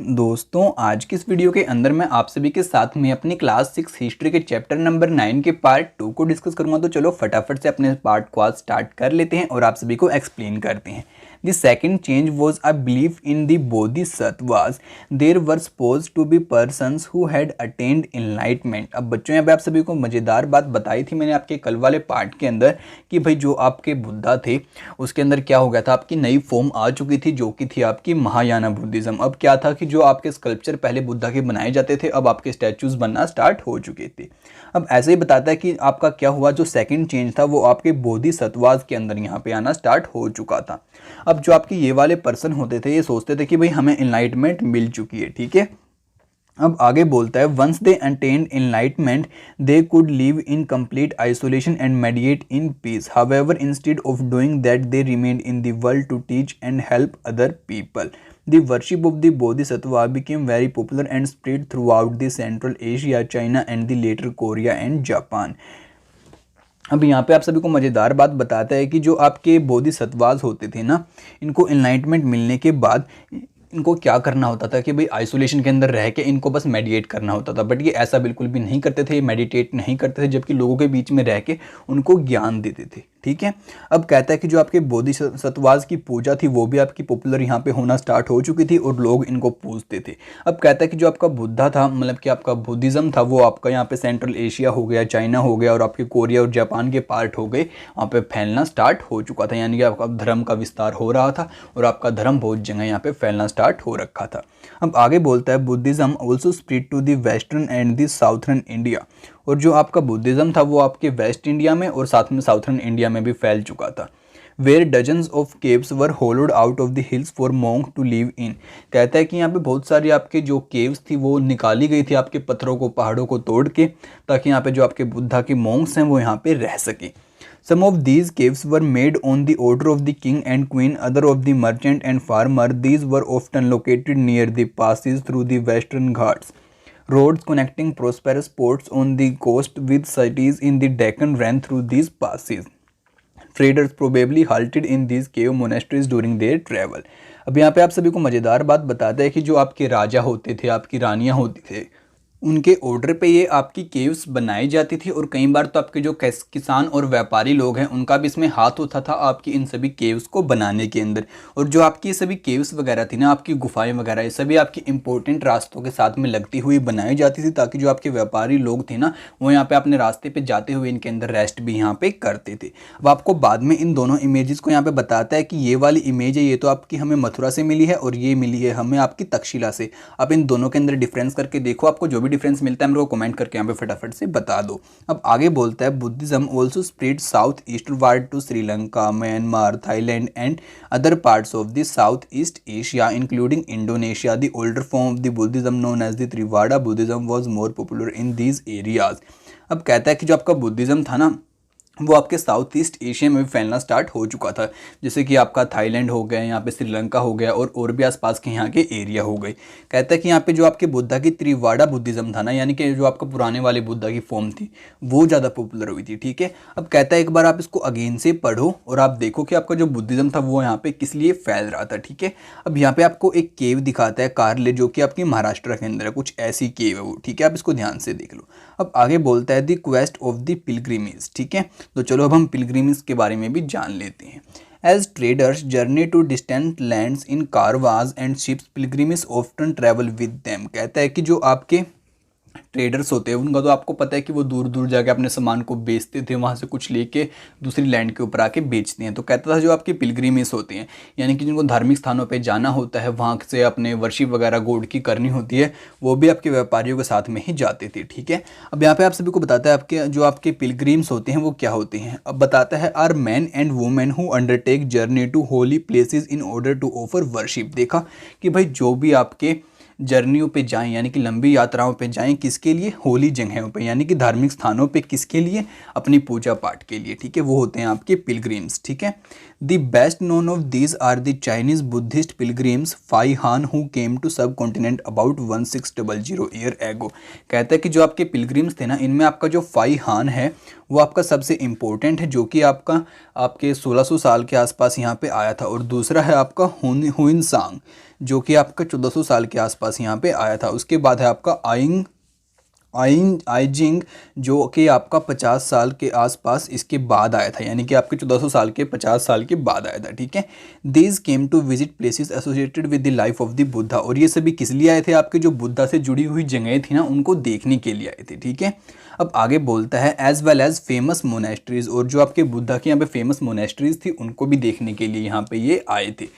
दोस्तों आज की इस वीडियो के अंदर मैं आप सभी के साथ में अपनी क्लास 6 हिस्ट्री के चैप्टर नंबर 9 के पार्ट 2 को डिस्कस करूंगा। तो चलो फटाफट से अपने पार्ट को आज स्टार्ट कर लेते हैं और आप सभी को एक्सप्लेन करते हैं। The second change was a belief in the Bodhisattvas. There were supposed to be persons who had attained enlightenment. अब बच्चों यहाँ पे आप सभी को मज़ेदार बात बताई थी मैंने आपके कल वाले पार्ट के अंदर कि भाई जो आपके बुद्धा थे उसके अंदर क्या हो गया था, आपकी नई फॉर्म आ चुकी थी जो कि थी आपकी महायाना बुद्धिज्म। अब क्या था कि जो आपके स्कल्पचर पहले बुद्धा के बनाए जाते थे अब आपके स्टैचूज बनना स्टार्ट हो चुके थे। अब ऐसे ही बताता है कि आपका क्या हुआ, जो सेकंड चेंज था वो आपके बोधिसत्वास के अंदर यहाँ पे आना स्टार्ट हो चुका था। अब जो आपके ये वाले पर्सन होते थे ये सोचते थे कि भाई हमें एनलाइटमेंट मिल चुकी है, ठीक है। अब आगे बोलता है once they attend enlightenment they could live in complete isolation and meditate in peace. However instead of doing that they remained in the world to teach and help other people. The worship of the Bodhisattva became very popular and spread throughout the Central Asia, China and the later Korea and Japan. अब यहाँ पे आप सभी को मज़ेदार बात बताता है कि जो आपके बोधिसत्वास होते थे ना, इनको एनलाइटमेंट मिलने के बाद इनको क्या करना होता था कि भाई आइसोलेशन के अंदर रह के इनको बस मेडिटेट करना होता था। बट ये ऐसा बिल्कुल भी नहीं करते थे, मेडिटेट नहीं करते थे, जबकि लोगों के बीच में रह के उनको ज्ञान देते थे, ठीक है। अब कहता है कि जो आपके बोधिसत्वास की पूजा थी वो भी आपकी पॉपुलर यहाँ पे होना स्टार्ट हो चुकी थी और लोग इनको पूजते थे। अब कहता है कि जो आपका बुद्धा था, मतलब कि आपका बुद्धिज़्म था, वो आपका यहाँ पे सेंट्रल एशिया हो गया, चाइना हो गया और आपके कोरिया और जापान के पार्ट हो गए, वहाँ पे फैलना स्टार्ट हो चुका था। यानी कि आपका धर्म का विस्तार हो रहा था और आपका धर्म बहुत जगह यहाँ पे फैलना स्टार्ट हो रखा था। अब आगे बोलता है Buddhism also spread to the western and the southern India. और जो आपका बुद्धिज़्म था वो आपके वेस्ट इंडिया में और साथ में साउथर्न इंडिया में भी फैल चुका था। Where dozens of caves were hollowed out of the hills for monk to live in. कहता है कि यहाँ पे बहुत सारी आपके जो केव्स थी वो निकाली गई थी आपके पत्थरों को, पहाड़ों को तोड़ के, ताकि यहाँ पे जो आपके बुद्धा के मोंक्स हैं वो यहाँ पे रह सके। Some of these caves were made on the order of the king and queen, other of the merchant and farmer. These were often located near the passes through the western Ghats. Roads connecting prosperous ports on the coast with cities in the Deccan ran through these passes. Traders probably halted in these cave monasteries during their travel. अब यहाँ पे आप सभी को मज़ेदार बात बताता है कि जो आपके राजा होते थे, आपकी रानियाँ होती थे, उनके ऑर्डर पे ये आपकी केव्स बनाई जाती थी। और कई बार तो आपके जो किसान और व्यापारी लोग हैं उनका भी इसमें हाथ होता था आपकी इन सभी केव्स को बनाने के अंदर। और जो आपकी सभी केव्स वगैरह थी ना, आपकी गुफाएं वगैरह, ये सभी आपकी इंपॉर्टेंट रास्तों के साथ में लगती हुई बनाई जाती थी, ताकि जो आपके व्यापारी लोग थे ना वो यहाँ पे अपने रास्ते पे जाते हुए इनके अंदर रेस्ट भी यहाँ पे करते थे। अब आपको बाद में इन दोनों इमेजेस को यहाँ पे बताता है कि ये वाली इमेज है ये तो आपकी हमें मथुरा से मिली है और ये मिली है हमें आपकी तक्षशिला से। अब इन दोनों के अंदर डिफरेंस करके देखो, आपको जो भी डिफरेंस मिलता है मेरे को कमेंट करके यहाँ पे फटाफट से बता दो। अब आगे बोलता है Buddhism also spread south eastward to Sri Lanka, Myanmar, Thailand and other parts of the south east Asia including Indonesia. The older form of the Buddhism known as the त्रिवाड़ा Buddhism was more popular in these areas. अब कहता है कि जो आपका Buddhism था ना वो आपके साउथ ईस्ट एशिया में भी फैलना स्टार्ट हो चुका था, जैसे कि आपका थाईलैंड हो गया, यहाँ पे श्रीलंका हो गया और भी आसपास के यहाँ के एरिया हो गए। कहता है कि यहाँ पे जो आपके बुद्धा की त्रिवाड़ा बुद्धिज्म था ना, यानी कि जो आपका पुराने वाले बुद्धा की फॉर्म थी वो ज़्यादा पॉपुलर हुई थी, ठीक है। अब कहता है एक बार आप इसको अगेन से पढ़ो और आप देखो कि आपका जो बुद्धिज्म था वो यहाँ पे किस लिए फैल रहा था, ठीक है। अब यहाँ पे आपको एक केव दिखाता है कारले, जो कि आपकी महाराष्ट्र के अंदर है, कुछ ऐसी केव है वो, ठीक है। आप इसको ध्यान से देख लो। अब आगे बोलता है the quest of the pilgrimage, ठीक है। तो चलो अब हम पिलग्रिमेज के बारे में भी जान लेते हैं। As traders journey to distant lands in caravans and ships, pilgrims often travel with them. कहता है कि जो आपके ट्रेडर्स होते हैं उनका तो आपको पता है कि वो दूर दूर जाके अपने सामान को बेचते थे, वहाँ से कुछ लेके दूसरी लैंड के ऊपर आके बेचते हैं। तो कहता था जो आपके पिलग्रिमेज होते हैं, यानी कि जिनको धार्मिक स्थानों पे जाना होता है, वहाँ से अपने वर्शिप वगैरह गॉड की करनी होती है, वो भी आपके व्यापारियों के साथ में ही जाते थे, ठीक है। अब यहाँ पे आप सभी को बताता है आपके जो आपके पिलग्रिम्स होते हैं वो क्या होते हैं। अब बताता है are men and women who undertake journey to holy places in order to offer worship. देखा कि भाई जो भी आपके जर्नियों पे जाएं, यानी कि लंबी यात्राओं पे जाएं, किसके लिए, होली जगहों पे, यानी कि धार्मिक स्थानों पे, किसके लिए, अपनी पूजा पाठ के लिए, ठीक है। वो होते हैं आपके पिलग्रिम्स, ठीक है। The best known of these are the Chinese Buddhist pilgrims Fa Hian who came to subcontinent about 1600 year ago. कहता है कि जो आपके पिलग्रिम्स थे ना, इनमें आपका जो फाई हान है वो आपका सबसे इम्पोर्टेंट है, जो कि आपके 1600 साल के आसपास यहाँ पे आया था। और दूसरा है आपका हुइन सांग, जो कि आपका 1400 साल के आसपास यहाँ पे आया था। उसके बाद है आपका आइजिंग जो कि आपका 50 साल के आसपास इसके बाद आया था, यानी कि आपके 1400 साल के 50 साल के बाद आया था। ठीक है, these came to visit places associated with the life of the Buddha, और ये सभी किस लिए आए थे, आपके जो बुद्धा से जुड़ी हुई जगहें थी ना उनको देखने के लिए आए थे। ठीक है, अब आगे बोलता है as well as famous monasteries, और जो आपके बुद्धा के यहाँ पे फेमस मोनेस्ट्रीज थी उनको भी देखने के लिए यहाँ पे ये आए थे।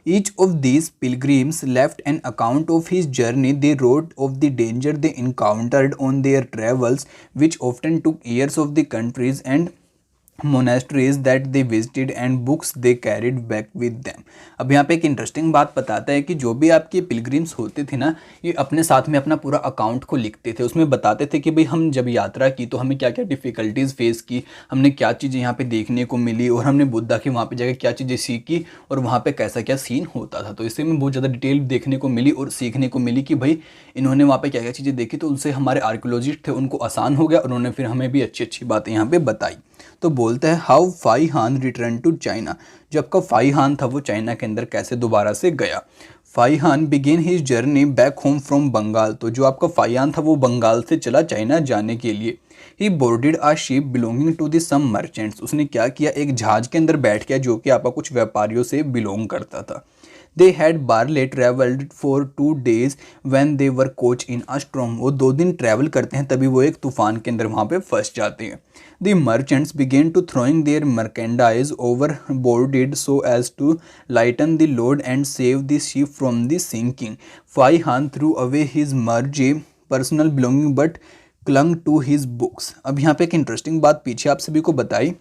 Each of these pilgrims left an account of his journey. They wrote of the danger they encountered on their travels, which often took years of the countries and monasteries that they visited and books they carried back with them. अब यहाँ पे एक interesting बात बताता है कि जो भी आपके पिलग्रिम्स होते थे ना, ये अपने साथ में अपना पूरा अकाउंट को लिखते थे। उसमें बताते थे कि भाई हम जब यात्रा की तो हमें क्या क्या डिफ़िकल्टीज़ फेस की, हमने क्या चीज़ें यहाँ पे देखने को मिली, और हमने बुद्धा के वहाँ पे जाकर क्या चीज़ें सीखी, और वहाँ पे कैसा क्या सीन होता था। तो इससे में बहुत ज़्यादा डिटेल देखने को मिली और सीखने को मिली कि भाई इन्होंने वहाँ पे क्या क्या चीज़ें देखी। तो उनसे हमारे आर्कियोलॉजिस्ट थे उनको आसान हो गया, उन्होंने फिर हमें भी अच्छी अच्छी बातें यहाँ पे बताई। तो बोलते हैं हाउ फाई हान रिटर्न टू चाइना, जो आपका फाई हान था वो चाइना के अंदर कैसे दोबारा से गया। Fa Hian began his journey back home from Bengal, तो जो आपका फाई हान था वो बंगाल से चला चाइना जाने के लिए। He boarded a ship belonging to the some merchants, उसने क्या किया, एक जहाज के अंदर बैठ गया जो कि आपका कुछ व्यापारियों से बिलोंग करता था। They had barely traveled for 2 days when they were caught in a storm, वो 2 दिन ट्रैवल करते हैं तभी वो एक तूफान के अंदर वहाँ पे फंस जाते हैं। The merchants began to throwing their merchandise overboard so as to lighten the load and save the ship from the sinking. Fai Han threw away his merge personal belonging but clung to his books। अब यहाँ पे एक interesting बात पीछे आप सभी को बताई,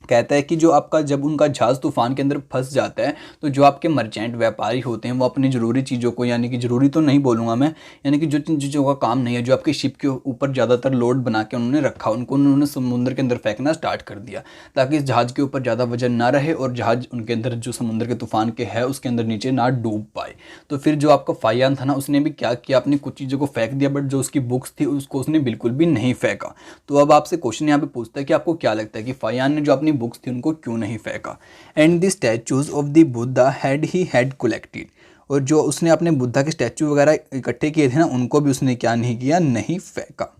कहता है कि जो आपका जब उनका जहाज़ तूफ़ान के अंदर फंस जाता है तो जो आपके मर्चेंट व्यापारी होते हैं वो अपनी ज़रूरी चीज़ों को, यानी कि ज़रूरी तो नहीं बोलूँगा मैं, यानी कि जो चीज़ों का काम नहीं है, जो आपके शिप के ऊपर ज़्यादातर लोड बना के उन्होंने रखा, उनको उन्होंने समुद्र के अंदर फेंकना स्टार्ट कर दिया ताकि इस जहाज़ के ऊपर ज़्यादा वजन ना रहे और जहाज़ उनके अंदर जो समुद्र के तूफ़ान के है उसके अंदर नीचे ना डूब पाए। तो फिर जो आपका फायान था ना उसने भी क्या किया, अपनी कुछ चीज़ों को फेंक दिया, बट जो उसकी बुक्स थी उसको उसने बिल्कुल भी नहीं फेंका। तो अब आपसे क्वेश्चन यहाँ पे पूछता है कि आपको क्या लगता है कि फायान ने जो अपनी बुक्स थी उनको क्यों नहीं फेंका। And the statues of the Buddha had collected, और जो उसने अपने बुद्धा के स्टैचू वगैरह इकट्ठे किए थे ना उनको भी उसने क्या नहीं किया, नहीं फेंका।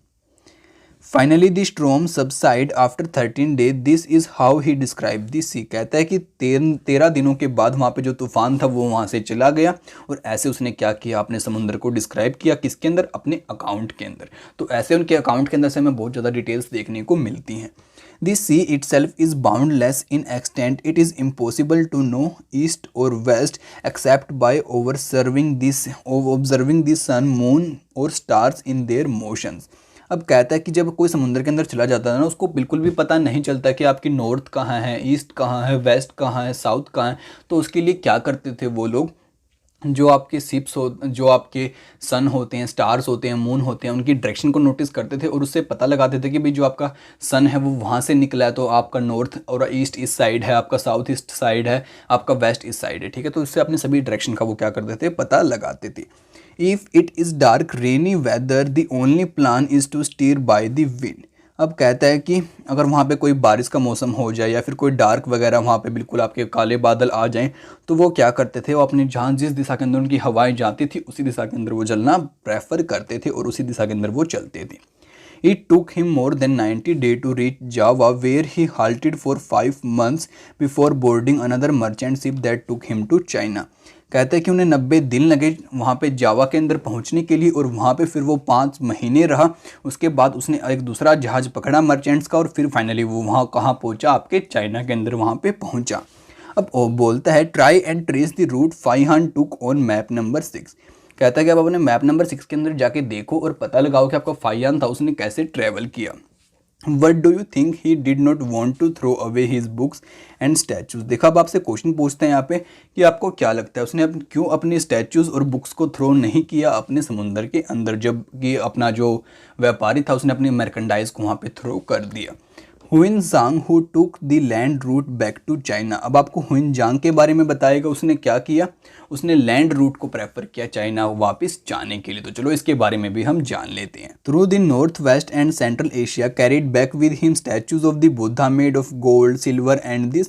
Finally the storm subside after 13 days, this is how he describe the sea, कहता है कि 13 दिनों के बाद वहाँ पे जो तूफान था वो वहाँ से चला गया, और ऐसे उसने क्या किया, अपने समुद्र को डिस्क्राइब किया, किसके अंदर, अपने अकाउंट के अंदर। तो ऐसे उनके अकाउंट के अंदर से हमें बहुत ज़्यादा डिटेल्स देखने को मिलती हैं। The sea itself is boundless in extent. It is impossible to know east or west except by observing the sun, moon or stars in their motions. अब कहता है कि जब कोई समुद्र के अंदर चला जाता है ना उसको बिल्कुल भी पता नहीं चलता कि आपकी नॉर्थ कहाँ है, ईस्ट कहाँ है, वेस्ट कहाँ है, साउथ कहाँ है। तो उसके लिए क्या करते थे वो लोग, जो आपके शिप्स हो, जो आपके सन होते हैं, स्टार्स होते हैं, मून होते हैं, उनकी डायरेक्शन को नोटिस करते थे और उससे पता लगाते थे कि भाई जो आपका सन है वो वहाँ से निकला है तो आपका नॉर्थ और ईस्ट इस साइड है, आपका साउथ ईस्ट साइड है, आपका वेस्ट इस साइड है। ठीक है, तो इससे अपनी सभी डायरेक्शन का वो क्या करते थे, पता लगाते थे। If it is dark rainy weather the only plan is to steer by the wind. अब कहता है कि अगर वहाँ पे कोई बारिश का मौसम हो जाए या फिर कोई डार्क वगैरह वहाँ पे बिल्कुल आपके काले बादल आ जाएं तो वो क्या करते थे, वो अपने जहाँ जिस दिशा के अंदर उनकी हवाएं जाती थी उसी दिशा के अंदर वो चलना प्रेफर करते थे और उसी दिशा के अंदर वो चलते थे। It took him more than 90 days to reach Java, where he halted for 5 months before boarding another merchant ship that took him to China. कहते हैं कि उन्हें 90 दिन लगे वहाँ पे जावा के अंदर पहुँचने के लिए और वहाँ पे फिर वो 5 महीने रहा। उसके बाद उसने एक दूसरा जहाज़ पकड़ा मर्चेंट्स का और फिर फाइनली वो वहाँ कहाँ पहुँचा, आपके चाइना के अंदर वहाँ पे पहुँचा। अब वो बोलता है try and trace the route Faxian took on map number 6। कहता है कि आप अपने मैप नंबर 6 के अंदर जाके देखो और पता लगाओ कि आपका फाइयान था उसने कैसे ट्रैवल किया। What do you think he did not want to throw away his books and statues? देखा, अब आपसे क्वेश्चन पूछते हैं यहाँ पे कि आपको क्या लगता है उसने क्यों अपनी स्टैचूज़ और बुक्स को थ्रो नहीं किया अपने समुंदर के अंदर, जब कि अपना जो व्यापारी था उसने अपनी मर्केंडाइज को वहाँ पे थ्रो कर दिया। Xuanzang who took the land route back to China. अब आपको हुइनजांग के बारे में बताएगा उसने क्या किया, उसने लैंड रूट को प्रेफर किया चाइना वापस जाने के लिए। तो चलो इसके बारे में भी हम जान लेते हैं। Through the north west and central Asia carried back with him statues of the Buddha made of gold silver and the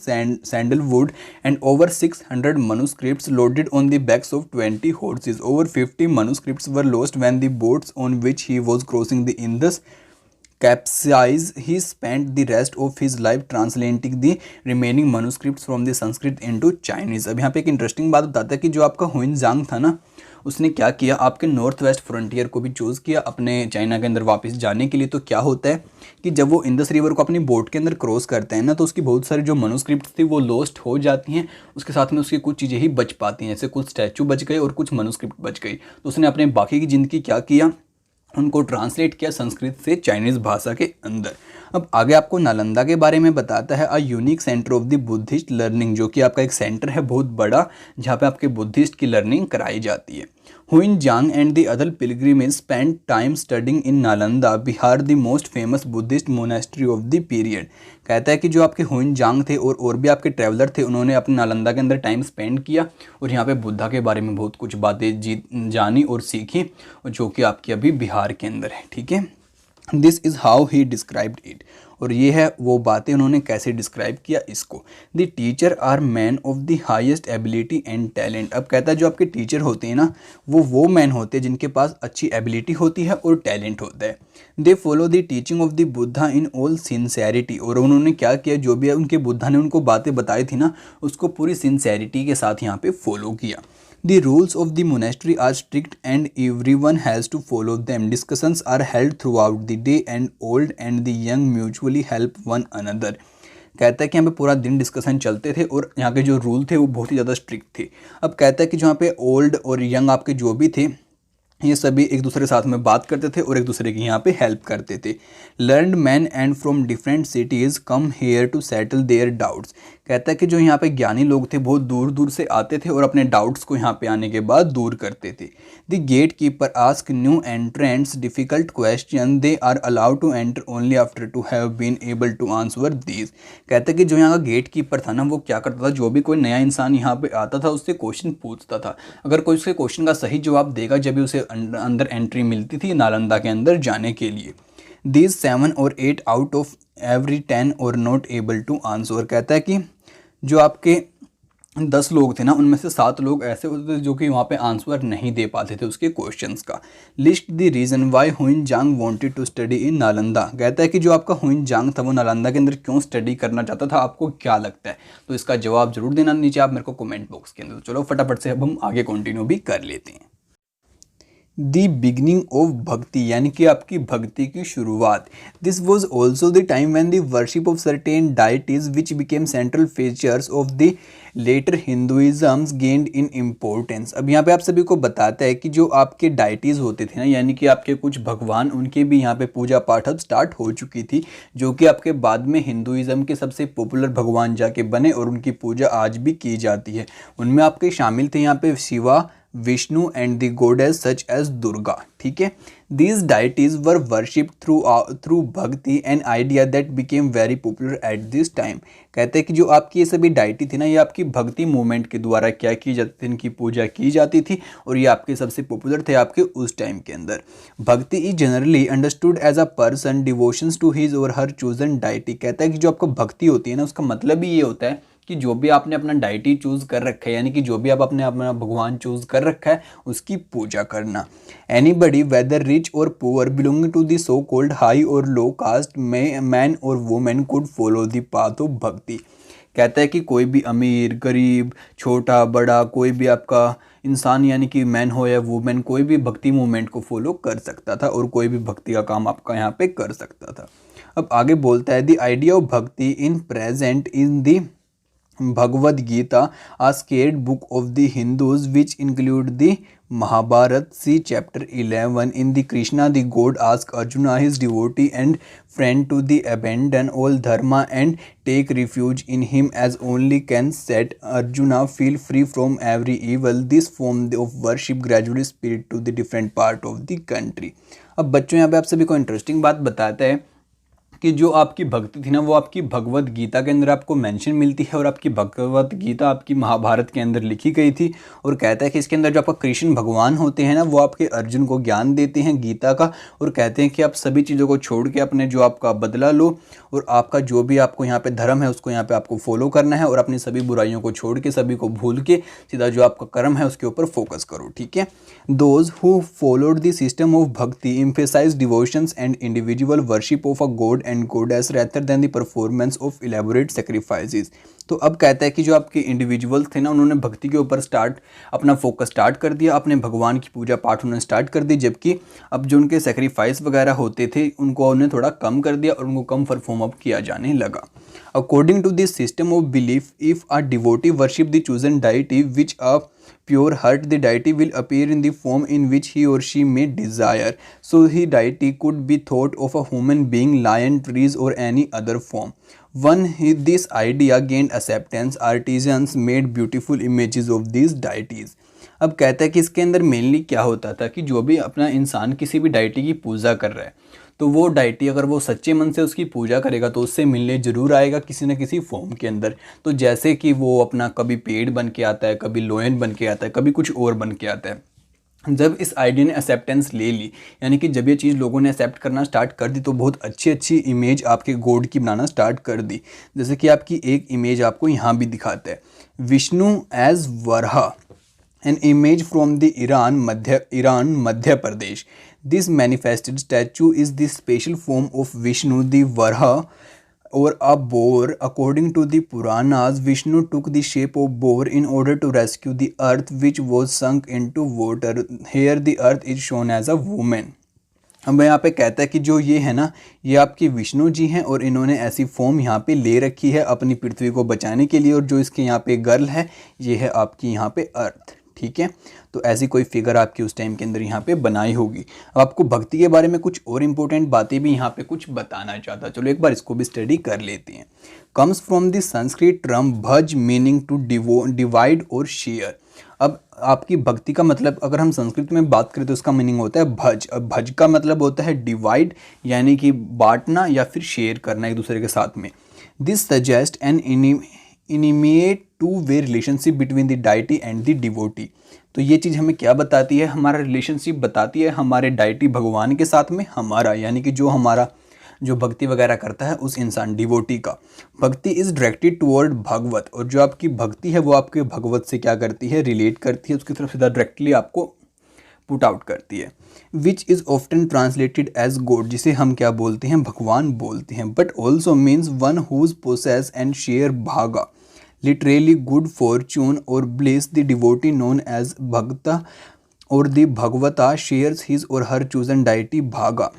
sandalwood and over 600 manuscripts loaded on the backs of 20 horses. Over 50 manuscripts were lost when the boats on which he was crossing the Indus capsize. He spent the rest of his life translating the remaining manuscripts from the Sanskrit into Chinese. अब यहाँ पे एक interesting बात बताता है कि जो आपका हुइनजांग था ना, उसने क्या किया, आपके नॉर्थ वेस्ट फ्रंटियर को भी चूज़ किया अपने चाइना के अंदर वापस जाने के लिए। तो क्या होता है कि जब वो इंडस रिवर को अपनी बोट के अंदर क्रॉस करते हैं ना, तो उसकी बहुत सारी जो मनुस्क्रिप्ट थी वो लॉस्ट हो जाती हैं। उसके साथ में उसकी कुछ चीज़ें ही बच पाती हैं, जैसे कुछ स्टैचू बच गए और कुछ मनुस्क्रिप्ट बच गई। तो उसने अपने बाकी की ज़िंदगी क्या किया, उनको ट्रांसलेट किया संस्कृत से चाइनीज़ भाषा के अंदर। अब आगे आपको नालंदा के बारे में बताता है, a unique centre of the Buddhist learning, जो कि आपका एक सेंटर है बहुत बड़ा जहाँ पे आपके बुद्धिस्ट की लर्निंग कराई जाती है। Xuanzang and the other pilgrimage spend time studying in Nalanda Bihar the most famous Buddhist monastery of the period. कहता है कि जो आपके हुइनजांग थे और भी आपके ट्रैवलर थे, उन्होंने अपने नालंदा के अंदर टाइम स्पेंड किया और यहाँ पे बुद्धा के बारे में बहुत कुछ बातें जानी और सीखी, जो कि आपकी अभी बिहार के अंदर है। ठीक है, this is how he described it. और ये है वो बातें उन्होंने कैसे डिस्क्राइब किया इसको। The teacher are men of the highest ability and talent. अब कहता है जो आपके टीचर होते हैं ना, वो मैन होते हैं जिनके पास अच्छी एबिलिटी होती है और टैलेंट होता है। They follow the teaching of the Buddha in all sincerity. और उन्होंने क्या किया, जो भी उनके बुद्धा ने उनको बातें बताई थी ना, उसको पूरी सिंसेरिटी के साथ यहाँ पे फॉलो किया। The rules of the monastery are strict and everyone has to follow them. Discussions are held throughout the day and old and the young mutually help one another. कहता है कि यहाँ पे पूरा दिन डिस्कशन चलते थे और यहाँ के जो रूल थे वो बहुत ही ज़्यादा स्ट्रिक्ट थे। अब कहता है कि जो यहाँ पे ओल्ड और यंग आपके जो भी थे, ये सभी एक दूसरे के साथ में बात करते थे और एक दूसरे की यहाँ पे हेल्प करते थे। Learned men and from different cities come here to settle their doubts. कहता है कि जो यहाँ पे ज्ञानी लोग थे बहुत दूर दूर से आते थे और अपने डाउट्स को यहाँ पे आने के बाद दूर करते थे। The gatekeeper ask new entrants difficult question, they are allowed to enter only after to have been able to answer these. कहता है कि जो यहाँ का गेट कीपर था ना, वो क्या करता था, जो भी कोई नया इंसान यहाँ पे आता था उससे क्वेश्चन पूछता था। अगर कोई उसके क्वेश्चन का सही जवाब देगा, जब भी उसे अंदर एंट्री मिलती थी नालंदा के अंदर जाने के लिए। These 7 or 8 out of every 10 or not able to answer। कहता है कि जो आपके 10 लोग थे ना, उनमें से 7 लोग ऐसे होते थे जो कि वहाँ पे आंसर नहीं दे पाते थे उसके क्वेश्चंस का। List the reason why Xuanzang wanted to study in Nalanda. कहता है कि जो आपका हुइनजांग था वो नालंदा के अंदर क्यों स्टडी करना चाहता था, आपको क्या लगता है? तो इसका जवाब जरूर देना नीचे आप मेरे को कमेंट बॉक्स के अंदर। चलो फटाफट से अब हम आगे कंटिन्यू भी कर लेते हैं। दी बिगनिंग ऑफ भक्ति, यानी कि आपकी भक्ति की शुरुआत। This was also the time when the worship of certain deities which became central features of the later Hinduisms gained in importance. अब यहाँ पे आप सभी को बताता है कि जो आपके डाइटीज़ होते थे ना, यानी कि आपके कुछ भगवान, उनके भी यहाँ पे पूजा पाठ अब स्टार्ट हो चुकी थी, जो कि आपके बाद में हिंदुइज्म के सबसे पॉपुलर भगवान जाके बने और उनकी पूजा आज भी की जाती है। उनमें आपके शामिल थे यहाँ पे Shiva, Vishnu and the goddess such as Durga. ठीक है, these deities were worship through bhakti an idea that became very popular at this time. कहते हैं कि जो आपकी ये सभी डाइटी थी ना, ये आपकी भक्ति मूवमेंट के द्वारा क्या की जाती थी, इनकी पूजा की जाती थी और ये आपके सबसे पॉपुलर थे आपके उस टाइम के अंदर। Bhakti is generally understood as a person devotions to his or her chosen deity. कहता है कि जो आपको भक्ति होती है ना, उसका मतलब ही ये होता है कि जो भी आपने अपना डाइटी चूज़ कर रखा है, यानी कि जो भी आप अपने अपना भगवान चूज़ कर रखा है, उसकी पूजा करना। Anybody whether rich or poor belonging to the so called high or low caste men or women could follow the path of bhakti. कहता है कि कोई भी अमीर, गरीब, छोटा बड़ा, कोई भी आपका इंसान, यानी कि मैन हो या वुमेन, कोई भी भक्ति मूवमेंट को फॉलो कर सकता था और कोई भी भक्ति का काम आपका यहाँ पे कर सकता था। अब आगे बोलता है, द आइडिया ऑफ भक्ति in present in the Bhagavad Gita, a sacred book of the Hindus which include the Mahabharata. See chapter 11. In the Krishna, the god asks Arjuna, his devotee and friend, to the abandon all dharma and take refuge in him, as only can set Arjuna feel free from every evil. This form of worship gradually spread to the different part of the country. अब बच्चों यहाँ पे आप सभी को interesting बात बताता है कि जो आपकी भक्ति थी ना वो आपकी भगवत गीता के अंदर आपको मेंशन मिलती है, और आपकी भगवत गीता आपकी महाभारत के अंदर लिखी गई थी। और कहता है कि इसके अंदर जो आपका कृष्ण भगवान होते हैं ना वो आपके अर्जुन को ज्ञान देते हैं गीता का, और कहते हैं कि आप सभी चीज़ों को छोड़ के अपने जो आपका बदला लो, और आपका जो भी आपको यहाँ पे धर्म है उसको यहाँ पे आपको फॉलो करना है, और अपनी सभी बुराइयों को छोड़ के सभी को भूल के सीधा जो आपका कर्म है उसके ऊपर फोकस करो, ठीक है। Those who followed the system of भक्ति emphasize devotions and individual worship of a god and goddess rather than the performance of elaborate sacrifices। तो अब कहता है कि जो आपके इंडिविजुअल्स थे ना उन्होंने भक्ति के ऊपर अपना फोकस स्टार्ट कर दिया, अपने भगवान की पूजा पाठ उन्होंने स्टार्ट कर दी, जबकि अब जो उनके सेक्रीफाइस वगैरह होते थे उनको उन्हें थोड़ा कम कर दिया और उनको कम परफॉर्म अप किया जाने लगा। According to this system of belief, if a devotee worship the chosen deity with a pure heart, the deity will appear in the form in which he or she may desire. So the deity could be thought of a human being, lion, trees or any other form. This idea gained acceptance, artisans made beautiful images of these deities. अब कहता है कि इसके अंदर mainly क्या होता था कि जो भी अपना इंसान किसी भी डाइटी की पूजा कर रहा है तो वो डाइटी अगर वो सच्चे मन से उसकी पूजा करेगा तो उससे मिलने ज़रूर आएगा किसी न किसी फॉर्म के अंदर। तो जैसे कि वो अपना कभी पेड़ बन के आता है, कभी लोयन बन के आता है, कभी कुछ और बन के आता है। जब इस आइडिया ने एक्सेप्टेंस ले ली, यानी कि जब ये चीज़ लोगों ने एक्सेप्ट करना स्टार्ट कर दी तो बहुत अच्छी अच्छी इमेज आपके गॉड की बनाना स्टार्ट कर दी। जैसे कि आपकी एक इमेज आपको यहाँ भी दिखाता है, Vishnu as Varaha, an image from the Iran, Madhya Pradesh. This manifested statue is the special form of Vishnu, the Varaha or a boar. According to the Puranas, Vishnu took the shape of boar in order to rescue the earth which was sunk into water. Here the earth is shown as a woman. अब यहाँ पे कहता है कि जो ये है ना ये आपके विष्णु जी हैं और इन्होंने ऐसी फॉर्म यहाँ पे ले रखी है अपनी पृथ्वी को बचाने के लिए, और जो इसके यहाँ पे गर्ल है ये है आपकी यहाँ पे अर्थ, ठीक है। तो ऐसी कोई फिगर आपकी उस टाइम के अंदर यहाँ पे बनाई होगी। अब आपको भक्ति के बारे में कुछ और इम्पोर्टेंट बातें भी यहाँ पे कुछ बताना चाहता, चलो एक बार इसको भी स्टडी कर लेते हैं। Comes from the Sanskrit term भज मीनिंग टू डिवाइड और शेयर। अब आपकी भक्ति का मतलब अगर हम संस्कृत में बात करें तो उसका मीनिंग होता है भज। अब भज का मतलब होता है डिवाइड, यानी कि बांटना या फिर शेयर करना एक दूसरे के साथ में। This suggest an intimate two way relationship between the deity and the devotee. तो ये चीज़ हमें क्या बताती है, हमारा रिलेशनशिप बताती है हमारे डाइटी भगवान के साथ में हमारा, यानी कि जो हमारा जो भक्ति वगैरह करता है उस इंसान डिवोटी का। भक्ति इज़ डायरेक्टेड टुवर्ड भगवत, और जो आपकी भक्ति है वो आपके भगवत से क्या करती है, रिलेट करती है, उसकी तरफ सीधा डायरेक्टली आपको पुट आउट करती है। Which is often translated as God, जिसे हम क्या बोलते हैं, भगवान बोलते हैं, but also means one whose possess and share bhaga, literally good fortune or bliss. The devotee known as bhakta or the भगवता shares his or her chosen deity भागा।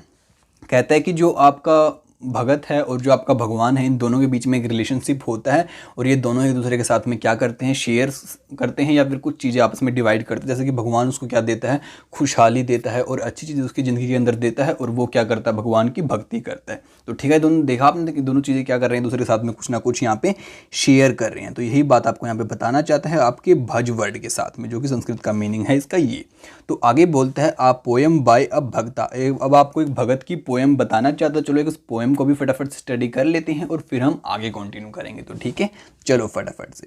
कहता है कि जो आपका भगत है और जो आपका भगवान है इन दोनों के बीच में एक रिलेशनशिप होता है, और ये दोनों एक दूसरे के साथ में क्या करते हैं, शेयर करते हैं या फिर कुछ चीज़ें आपस में डिवाइड करते हैं। जैसे कि भगवान उसको क्या देता है, खुशहाली देता है और अच्छी चीज़ें उसकी ज़िंदगी के अंदर देता है, और वो क्या करता है, भगवान की भक्ति करता है। तो ठीक है, दोनों देखा आपने कि दोनों चीज़ें क्या कर रहे हैं, दूसरे के साथ में कुछ ना कुछ यहाँ पे शेयर कर रहे हैं। तो यही बात आपको यहाँ पे बताना चाहता है आपके भज वर्ड के साथ में, जो कि संस्कृत का मीनिंग है इसका ये। तो आगे बोलता है आ पोएम बाय अ भक्ता। अब आपको एक भगत की पोएम बताना चाहता है, चलो एक उस पोएम को भी फटाफट से स्टडी कर लेते हैं और फिर हम आगे कंटिन्यू करेंगे। तो ठीक है, चलो फटाफट से।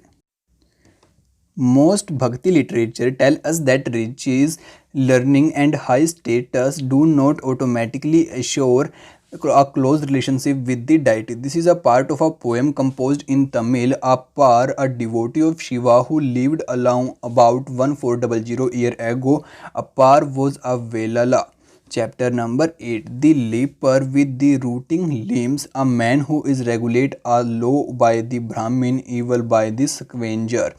Most bhakti literature tell us that riches, learning and high status do not automatically assure a close relationship with the deity. This is a part of a poem composed in Tamil. Appar, a devotee of Shiva who lived along about 1400 years ago. Appar was a Velala. Chapter number 8. The leper with the rooting limbs, a man who is regulated a low by the Brahmin, evil by the scavenger.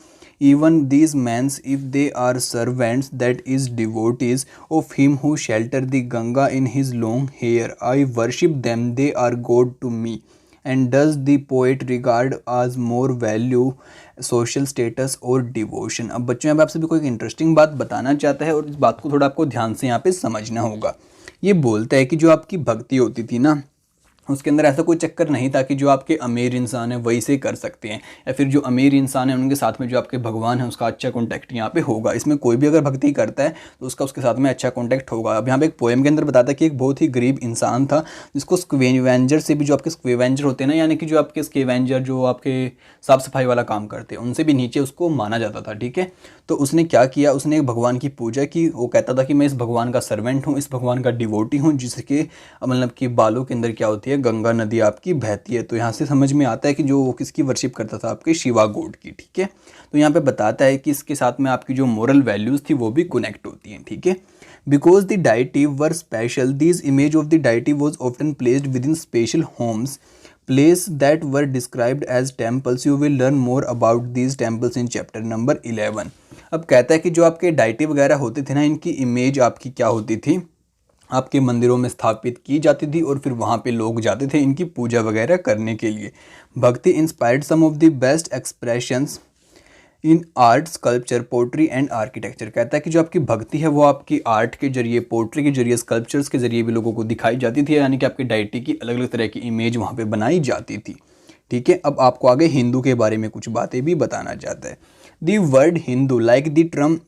Even these men, if they are servants, that is devotees of him who shelter the Ganga in his long hair, I worship them, they are God to me. And does the poet regard as more value social status और devotion. अब बच्चों यहाँ पे आपसे भी कोई interesting बात बताना चाहता है और इस बात को थोड़ा आपको ध्यान से यहाँ पे समझना होगा। ये बोलता है कि जो आपकी भक्ति होती थी ना उसके अंदर ऐसा कोई चक्कर नहीं था कि जो आपके अमीर इंसान है वही से कर सकते हैं, या फिर जो अमीर इंसान है उनके साथ में जो आपके भगवान है उसका अच्छा कॉन्टैक्ट यहाँ पे होगा। इसमें कोई भी अगर भक्ति करता है तो उसका उसके साथ में अच्छा कॉन्टैक्ट होगा। अब यहाँ पे एक पोएम के अंदर बताता है कि एक बहुत ही गरीब इंसान था जिसको स्क्वेवेंजर से भी, जो आपके स्क्वेवेंजर होते हैं ना, यानी कि जो आपके स्क्वेवेंजर जो आपके साफ़ सफाई वाला काम करते हैं, उनसे भी नीचे उसको माना जाता था। ठीक है, तो उसने क्या किया, उसने एक भगवान की पूजा की। वो कहता था कि मैं इस भगवान का सर्वेंट हूँ, इस भगवान का डिवोटी हूँ, जिसके मतलब कि बालों के अंदर क्या होती है, गंगा नदी आपकी बहती है। तो यहाँ से समझ में आता है कि जो वो किसकी वर्शिप करता था, आपके शिवा गॉड की। ठीक है, तो यहाँ पे बताता है कि इसके साथ में आपकी जो मोरल वैल्यूज़ थी वो भी कनेक्ट होती हैं। ठीक है, because the deity were special, this image of the deity was often placed within special homes, place that were described as temples. You will learn more about these temples in chapter number 11. अब कहता है कि जो आपके deity वगैरह होते थे ना, इनकी इमेज आपकी क्या होती थी, आपके मंदिरों में स्थापित की जाती थी और फिर वहाँ पे लोग जाते थे इनकी पूजा वगैरह करने के लिए। Bhakti inspired some of the best expressions in art, sculpture, poetry and architecture. कहता है कि जो आपकी भक्ति है वो आपकी आर्ट के जरिए, पोट्री के जरिए, स्कल्पचर्स के जरिए भी लोगों को दिखाई जाती थी, यानी कि आपकी डाइटी की अलग अलग तरह की इमेज वहाँ पे बनाई जाती थी। ठीक है, अब आपको आगे हिंदू के बारे में कुछ बातें भी बताना चाहता है। The word Hindu like the term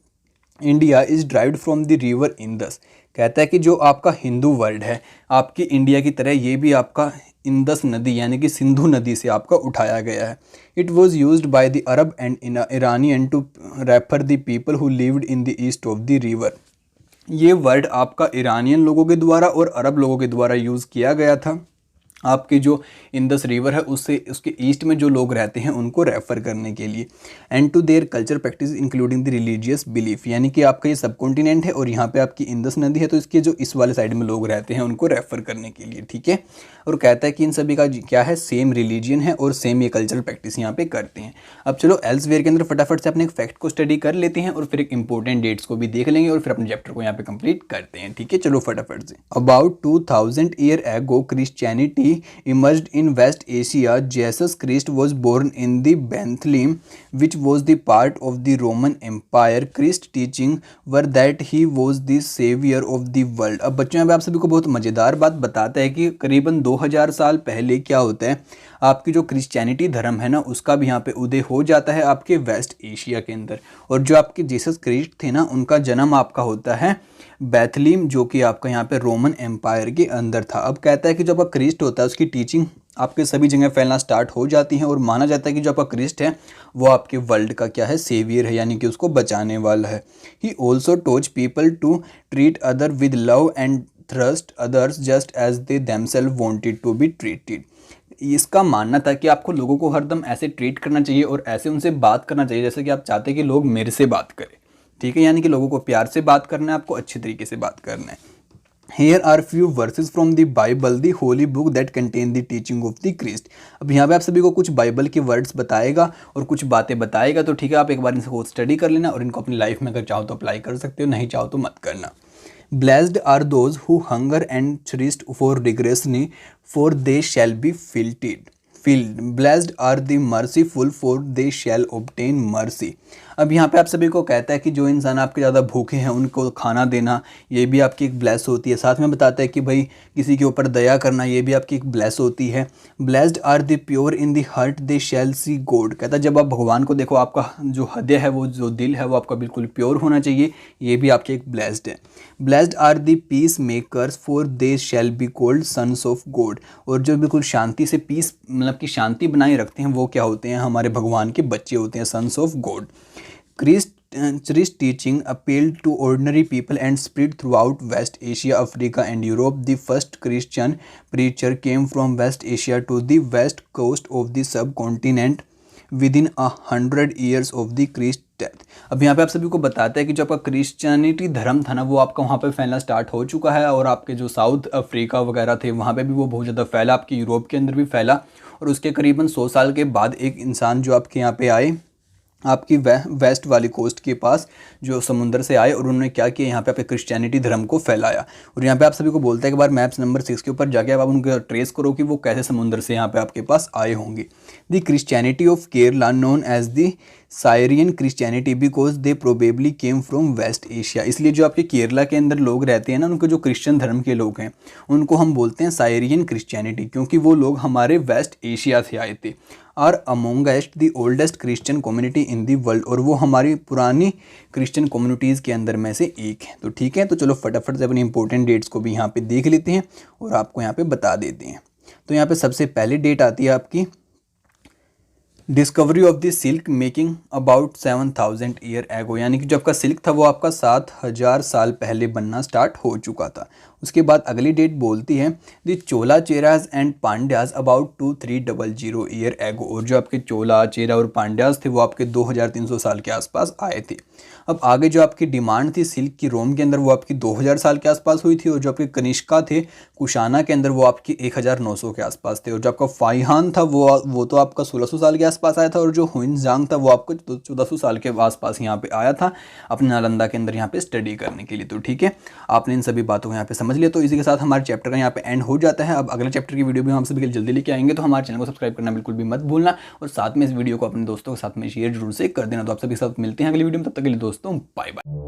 India is derived from the river Indus. कहता है कि जो आपका हिंदू वर्ड है, आपकी इंडिया की तरह ये भी आपका इंदस नदी यानी कि सिंधु नदी से आपका उठाया गया है। It was used by the Arab and Iranian to refer the people who lived in the east of the river. ये वर्ड आपका ईरानियन लोगों के द्वारा और अरब लोगों के द्वारा यूज़ किया गया था। आपके जो इंदस रिवर है उससे, उसके ईस्ट में जो लोग रहते हैं उनको रेफ़र करने के लिए। And to their culture practice including the religious belief, यानी कि आपका ये सब कॉन्टिनेंट है और यहाँ पे आपकी इंदस नदी है, तो इसके जो इस वाले साइड में लोग रहते हैं उनको रेफ़र करने के लिए। ठीक है, और कहता है कि इन सभी का क्या है, सेम रिलीजियन है और सेम ये कल्चरल प्रैक्टिस यहाँ पे करते हैं। अब चलो एल्सवेयर के अंदर फटाफट से अपने एक फैक्ट को स्टडी कर लेते हैं और फिर एक इंपॉर्टेंट डेट्स को भी देख लेंगे और फिर अपने चैप्टर को यहाँ पे कंप्लीट करते हैं। ठीक है, चलो फटाफट से। About 2000 year ago Christianity emerged in West Asia. Jesus Christ was born in the Bethlehem, which was the part of the Roman Empire. Christ's teaching were that he was the savior of the world. अब बच्चों यहाँ पे आप सभी को बहुत मज़ेदार बात बताता है कि करीबन 2000 साल पहले क्या होता है, आपकी जो क्रिश्चियनिटी धर्म है ना उसका भी यहाँ पे उदय हो जाता है आपके वेस्ट एशिया के अंदर। और जो आपके जीसस क्रिस्ट थे ना उनका जन्म आपका होता है बैथलीम, जो कि आपका यहाँ पे रोमन एम्पायर के अंदर था। अब कहता है कि जो आपका क्रिस्ट होता है उसकी टीचिंग आपके सभी जगह फैलना स्टार्ट हो जाती है और माना जाता है कि जो आपका क्रिस्ट है वो आपके वर्ल्ड का क्या है, सेवियर है, यानी कि उसको बचाने वाला है। He also taught people to treat other with love and trust others just as they themselves wanted to be treated. इसका मानना था कि आपको लोगों को हरदम ऐसे ट्रीट करना चाहिए और ऐसे उनसे बात करना चाहिए जैसे कि आप चाहते हैं कि लोग मेरे से बात करें। ठीक है, यानी कि लोगों को प्यार से बात करना है, आपको अच्छे तरीके से बात करना है। Here are few verses from the Bible, the holy book that contain the teaching of the Christ. अब यहाँ पे आप सभी को कुछ बाइबल के वर्ड्स बताएगा और कुछ बातें बताएगा, तो ठीक है आप एक बार इनको स्टडी कर लेना और इनको अपनी लाइफ में अगर चाहो तो अप्लाई कर सकते हो, नहीं चाहो तो मत करना। Blessed are those who hunger and thirst for righteousness, for they shall be filled. Blessed are the merciful, for they shall obtain mercy. अब यहाँ पे आप सभी को कहता है कि जो इंसान आपके ज़्यादा भूखे हैं उनको खाना देना ये भी आपकी एक ब्लेस होती है। साथ में बताता है कि भाई किसी के ऊपर दया करना ये भी आपकी एक ब्लेस होती है। Blessed are the pure in the heart, they shall see God. कहता है जब आप भगवान को देखो आपका जो हृदय है, वो जो दिल है वो आपका बिल्कुल प्योर होना चाहिए, ये भी आपकी एक ब्लेस्ड है। Blessed are the peacemakers, for they shall be called sons of God. और जो बिल्कुल शांति से पीस मतलब कि शांति बनाए रखते हैं वो क्या होते हैं, हमारे भगवान के बच्चे होते हैं, sons of God. Christ's teaching appealed to ordinary people and spread throughout West Asia, Africa and Europe. The first Christian preacher came from West Asia to the west coast of the subcontinent within 100 years of the Christ's death. अब यहाँ पे आप सभी को बताता है कि जो आपका क्रिश्चियनिटी धर्म था ना वो आपका वहाँ पे फैलना स्टार्ट हो चुका है और आपके जो साउथ अफ्रीका वगैरह थे वहाँ पे भी वो बहुत ज़्यादा फैला, आपकी यूरोप के अंदर भी फैला। और उसके करीबन 100 साल के बाद एक इंसान जो आपके यहाँ पे आए आपकी वेस्ट वाली कोस्ट के पास जो समुंदर से आए और उन्होंने क्या किया, यहाँ पे आपके क्रिश्चियनिटी धर्म को फैलाया। और यहाँ पे आप सभी को बोलता है कि बार मैप्स नंबर 6 के ऊपर जाके आप उनको ट्रेस करो कि वो कैसे समुंदर से यहाँ पे आपके पास आए होंगे। The Christianity of Kerala known as the Syrian Christianity because they probably came from west Asia. इसलिए जो आपके केरला के अंदर लोग रहते हैं ना, उनको जो क्रिश्चियन धर्म के लोग हैं उनको हम बोलते हैं साइरियन क्रिश्चियनिटी, क्योंकि वो लोग हमारे वेस्ट एशिया से आए थे। Are amongst the oldest Christian community in the world, और वो हमारी पुरानी क्रिश्चियन कम्युनिटीज़ के अंदर में से एक है। तो ठीक है, तो चलो फटाफट से अपनी इंपॉर्टेंट डेट्स को भी यहाँ पे देख लेते हैं और आपको यहाँ पे बता देते हैं। तो यहाँ पे सबसे पहले डेट आती है आपकी discovery of the silk making about 7000 year ago, यानी कि जो आपका सिल्क था वो आपका 7000 साल पहले बनना स्टार्ट हो चुका था। उसके बाद अगली डेट बोलती है the Chola Cheras and Pandyas about 2300 year ago, और जो आपके चोला चेरा और पांड्याज थे वो आपके 2300 साल के आसपास आए थे। अब आगे जो आपकी डिमांड थी सिल्क की रोम के अंदर वो आपकी 2000 साल के आसपास हुई थी, और जो आपके कनिष्का थे कुशाना के अंदर वो आपकी 1900 के आसपास थे, और जो आपका फाइहान था वो तो आपका 1600 साल के आसपास आया था, और जो हुइनजांग था वो आपको 1400 साल के आसपास यहाँ पे आया था अपने नालंदा के अंदर यहाँ पे स्टडी करने के लिए। तो ठीक है, आपने इन सभी बातों को यहाँ पे समझ लिया। तो इसी के साथ हमारे चैप्टर का यहाँ पे एंड हो जाता है। अब अगले चैप्टर की वीडियो भी हम सभी जल्दी लेके आएंगे, तो हमारे चैनल को सब्सक्राइब करना बिल्कुल भी मत भूलना, और साथ में इस वीडियो को अपने दोस्तों के साथ में शेयर जरूर से कर देना। तो आप सभी के साथ मिलते हैं अगली वीडियो में, तब तक के लिए दोस्तों बाय बाय।